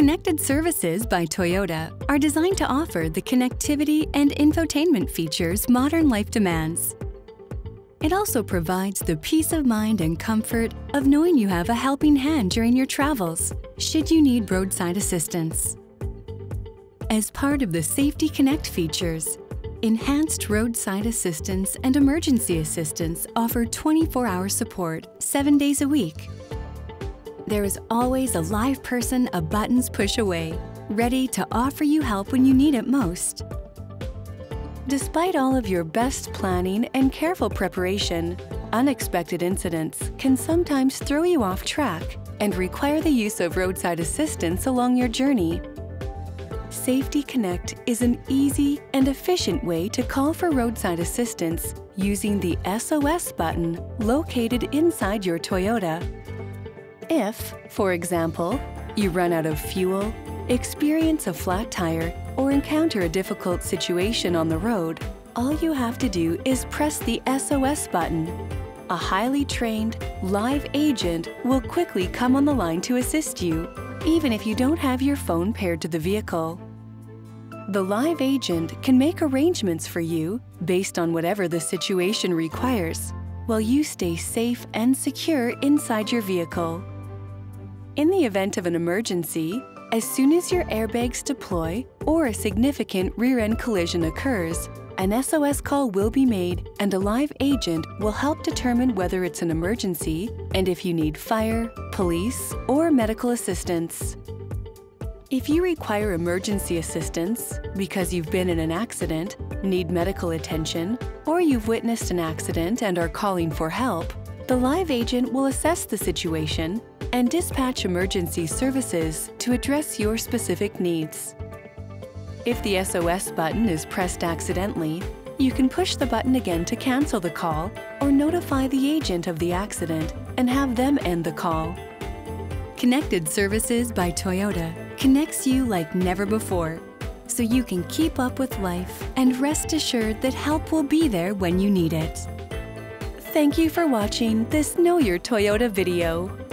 Connected Services by Toyota are designed to offer the connectivity and infotainment features modern life demands. It also provides the peace of mind and comfort of knowing you have a helping hand during your travels, should you need roadside assistance. As part of the Safety Connect features, Enhanced Roadside Assistance and Emergency Assistance offer 24-hour support 7 days a week. There is always a live person a button's push away, ready to offer you help when you need it most. Despite all of your best planning and careful preparation, unexpected incidents can sometimes throw you off track and require the use of roadside assistance along your journey. Safety Connect is an easy and efficient way to call for roadside assistance using the SOS button located inside your Toyota. If, for example, you run out of fuel, experience a flat tire, or encounter a difficult situation on the road, all you have to do is press the SOS button. A highly trained, live agent will quickly come on the line to assist you, even if you don't have your phone paired to the vehicle. The live agent can make arrangements for you based on whatever the situation requires, while you stay safe and secure inside your vehicle. In the event of an emergency, as soon as your airbags deploy or a significant rear-end collision occurs, an SOS call will be made and a live agent will help determine whether it's an emergency and if you need fire, police, or medical assistance. If you require emergency assistance because you've been in an accident, need medical attention, or you've witnessed an accident and are calling for help, the live agent will assess the situation and dispatch emergency services to address your specific needs. If the SOS button is pressed accidentally, you can push the button again to cancel the call or notify the agent of the accident and have them end the call. Connected Services by Toyota connects you like never before, so you can keep up with life and rest assured that help will be there when you need it. Thank you for watching this Know Your Toyota video.